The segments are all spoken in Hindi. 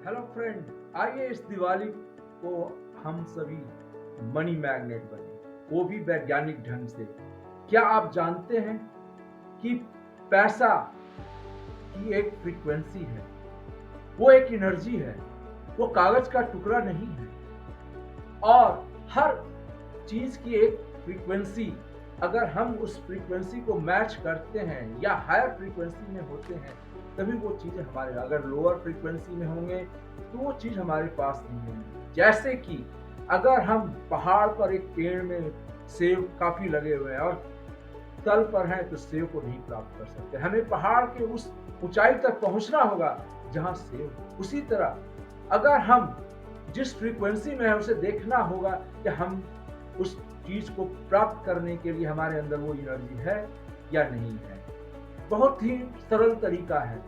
हेलो फ्रेंड, आइए इस दिवाली को हम सभी मनी मैग्नेट बने, वो भी वैज्ञानिक ढंग से। क्या आप जानते हैं कि पैसा की एक फ्रीक्वेंसी है, वो एक एनर्जी है, वो कागज का टुकड़ा नहीं है। और हर चीज की एक फ्रीक्वेंसी, अगर हम उस फ्रीक्वेंसी को मैच करते हैं या हायर फ्रीक्वेंसी में होते हैं, तभी वो चीजें हमारे, अगर लोअर फ्रीक्वेंसी में होंगे तो वो चीज हमारे पास नहीं होंगी। जैसे कि अगर हम पहाड़ पर एक पेड़ में सेब काफी लगे हुए हैं और तल पर हैं तो सेब को नहीं प्राप्त कर सकते, हमें पहाड़ के उस ऊंचाई तक पहुंचना होगा जहां सेब हो। उसी तरह अगर हम जिस फ्रीक्वेंसी में है उसे देखना होगा कि हम उस चीज को प्राप्त करने के लिए हमारे अंदर वो एनर्जी है या नहीं है। बहुत ही सरल तरीका है।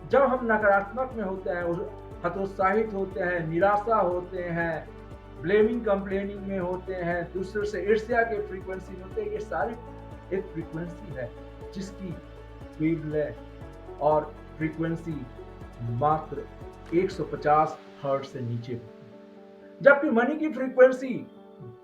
जब हम नकारात्मक में होते हैं, हतोत्साहित होते हैं, निराशा होते हैं, ब्लेमिंग कंप्लेनिंग में होते हैं, दूसरे से ईर्ष्या के फ्रीक्वेंसी में होते हैं, ये सारी एक फ्रीक्वेंसी है जिसकी वेवलेंथ और फ्रीक्वेंसी मात्र 150 हर्ट्ज से नीचे होती है, जबकि मनी की फ्रीक्वेंसी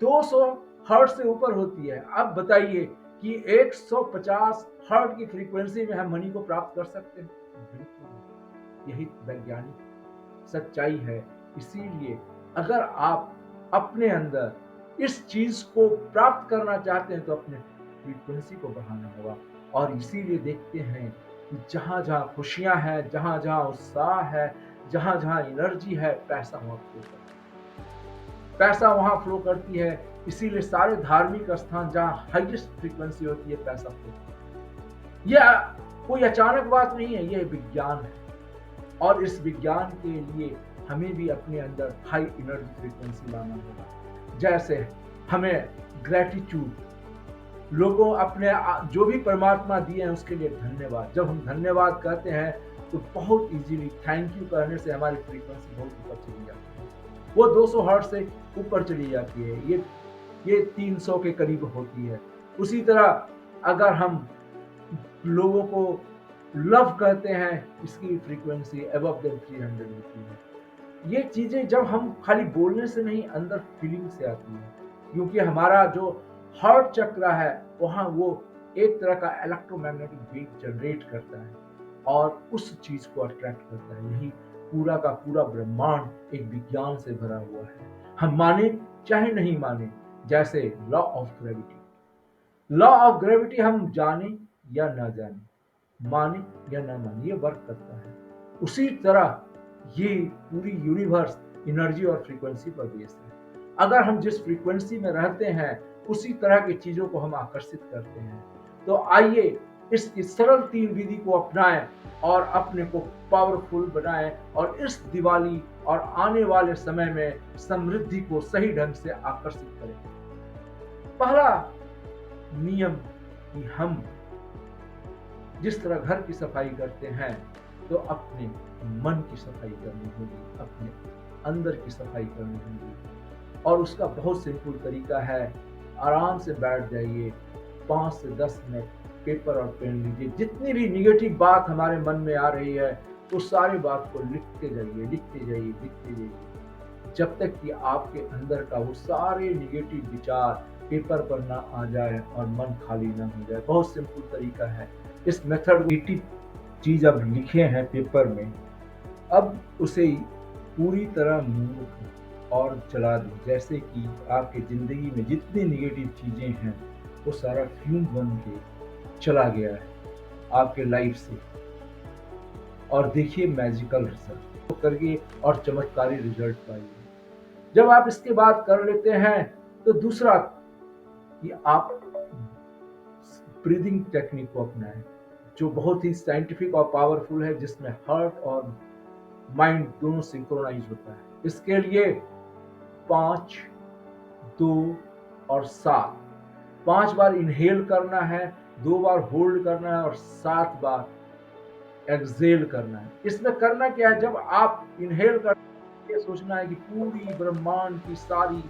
200 हर्ट्ज से ऊपर होती है। अब बताइए कि 150 हर्ट्ज की फ्रीक्वेंसी में हम मनी को प्राप्त कर सकते हैं? बिल्कुल नहीं। यही वैज्ञानिक सच्चाई है। इसीलिए अगर आप अपने अंदर इस चीज को प्राप्त करना चाहते हैं तो अपने फ्रीक्वेंसी को बढ़ाना होगा। और इसीलिए देखते हैं कि जहां जहां खुशियां हैं, जहां जहां उत्साह है, जहां जहां एनर्जी है, पैसा वहां फ्लो करता है, पैसा वहां फ्लो करती है। इसीलिए सारे धार्मिक स्थान जहां हाईएस्ट फ्रीक्वेंसी होती है, पैसा फ्लो करता है। यह कोई अचानक बात नहीं है, यह विज्ञान है। और इस विज्ञान के लिए हमें भी अपने अंदर हाई एनर्जी फ्रीक्वेंसी लाना होगा। जैसे हमें ग्रेटिट्यूड, लोगों अपने जो भी परमात्मा दिए हैं उसके लिए धन्यवाद। जब हम धन्यवाद कहते हैं तो बहुत इजीली थैंक यू कहने से हमारी फ्रीक्वेंसी बहुत ऊपर चली जाती है, वो 200 हर्ट्ज से ऊपर चली जाती है, ये 300 के करीब होती है। उसी तरह अगर हम लोगों को लव कहते हैं, इसकी फ्रीक्वेंसी अबव देन 300 होती है। ये चीजें जब हम खाली बोलने से नहीं, अंदर फीलिंग से आती है, क्योंकि हमारा जो हार्ट चक्र है वहां वो एक तरह का इलेक्ट्रोमैग्नेटिक वेव जनरेट करता है और उस चीज को अट्रैक्ट करता है। यही पूरा का पूरा ब्रह्मांड एक विज्ञान से भरा हुआ है, हम माने चाहे नहीं माने। जैसे law of gravity, law of gravity हम जाने या ना जाने, माने या ना माने, ये वर्क करता है। उसी तरह ये पूरी यूनिवर्स एनर्जी और फ्रीक्वेंसी पर बेस्ड है। अगर हम जिस फ्रीक्वेंसी में रहते हैं उसी तरह की चीजों को हम आकर्षित करते हैं। तो आइए इस सरल 3 विधि को अपनाएं और अपने को पावरफुल बनाएं और इस दिवाली और आने वाले समय में समृद्धि को सही ढंग से आकर्षित करें। पहला नियम कि हम जिस तरह घर की सफाई करते हैं तो अपने मन की सफाई करनी होगी, अपने अंदर की सफाई करनी होगी। और उसका बहुत सिंपल तरीका है, आराम से बैठ जाइए, 5 से 10 मिनट पेपर और पेन लीजिए, जितनी भी निगेटिव बात हमारे मन में आ रही है उस सारी बात को लिखते जाइए, लिखते जाइए, लिखते जाइए, जब तक कि आपके अंदर का वो सारे निगेटिव विचार पेपर पर ना आ जाए और मन खाली ना हो जाए। बहुत सिंपल तरीका है। इस मेथड चीज अब लिखे हैं पेपर में, अब उसे पूरी तरह मूव और चला दें, जैसे कि आपकी जिंदगी में जितनी निगेटिव चीजें हैं वो सारा फ्यूम बन के चला गया है आपके लाइफ से। और देखिए मैजिकल रिजल्ट तो करके और चमत्कारी रिजल्ट पाइए। जब आप इसके बाद कर लेते हैं तो दूसरा कि आप ब्रीदिंग टेक्निक को अपनाएं, जो बहुत ही साइंटिफिक और पावरफुल है, जिसमें हार्ट और माइंड दोनों सिंक्रोनाइज होता है। इसके लिए 5, 2 और 7, 5 बार इनहेल करना है, 2 बार होल्ड करना है और 7 बार एक्सहेल करना है। इसमें करना क्या है, जब आप इनहेल कर, ये सोचना है कि पूरी ब्रह्मांड की सारी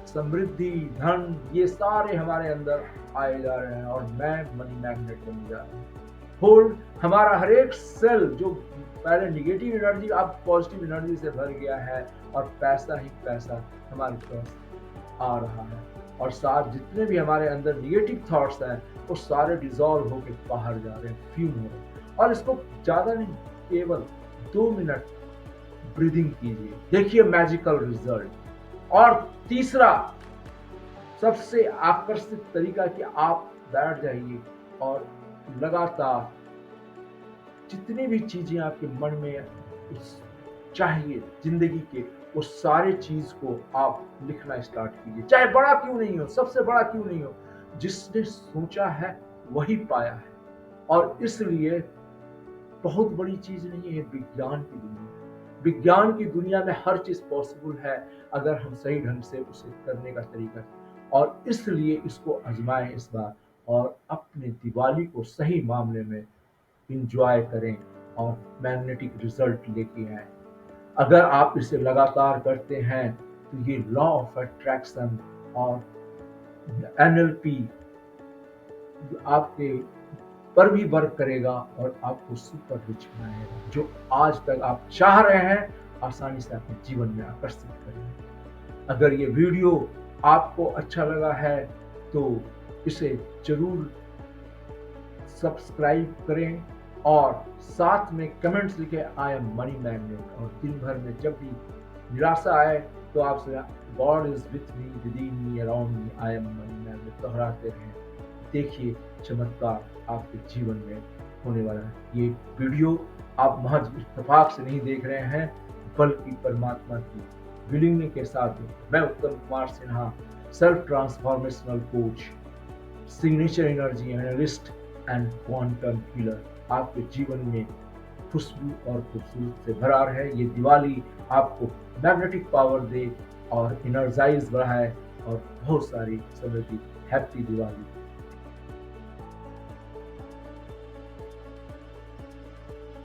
समृद्धि, धन, ये सारे हमारे अंदर आए जा रहे हैं और मैं मनी मैग्नेट बन जा रहा हूँ। होल्ड, हमारा हर एक सेल जो पहले निगेटिव एनर्जी अब पॉजिटिव एनर्जी से भर गया है और पैसा ही पैसा हमारे पास आ रहा है और साथ जितने भी हमारे अंदर निगेटिव थॉट्स हैं वो सारे डिजॉल्व होकर बाहर जा रहे हैं, फ्यूम हो रहे हैं। और इसको ज़्यादा नहीं, केवल 2 मिनट ब्रीदिंग कीजिए, देखिए मैजिकल रिजल्ट। और तीसरा सबसे आकर्षित तरीका कि आप बैठ जाइए और लगातार जितनी भी चीजें आपके मन में चाहिए जिंदगी के, वो सारे चीज को आप लिखना स्टार्ट कीजिए, चाहे बड़ा क्यों नहीं हो, सबसे बड़ा क्यों नहीं हो। जिसने सोचा है वही पाया है। और इसलिए बहुत बड़ी चीज नहीं है विज्ञान की दुनिया। विज्ञान की दुनिया में हर चीज पॉसिबल है अगर हम सही ढंग से उसे करने का तरीका। और इसलिए इसको आजमाएं इस बार और अपने दिवाली को सही मामले में इंजॉय करें और मैग्नेटिक रिजल्ट लेके आए। अगर आप इसे लगातार करते हैं तो ये लॉ ऑफ अट्रैक्शन और एनएलपी आपके पर भी वर्क करेगा और आपको सुपर रिच बनाएगा। जो आज तक आप चाह रहे हैं आसानी से अपने जीवन में आकर्षित करेंगे। अगर ये वीडियो आपको अच्छा लगा है तो इसे जरूर सब्सक्राइब करें और साथ में कमेंट्स लिखें आई एम मनी मैग्नेट। और दिन भर में जब भी निराशा आए तो आपसे God is with me, with in me, around me, I am money magnet दोहराते रहें। देखिए चमत्कार आपके जीवन में होने वाला है। ये वीडियो आप महज इत्तेफाक से नहीं देख रहे हैं बल्कि परमात्मा की विलिंग के साथ। मैं उत्तम Kumar Sinha, self transformational coach, signature energy analyst and quantum healer, आपके जीवन में खुशबू और खूबसूरत से भरा रहे। ये दिवाली आपको मैग्नेटिक पावर दे और एनर्जाइज बढ़ाए और बहुत सारी समृद्धि। हैप्पी दिवाली।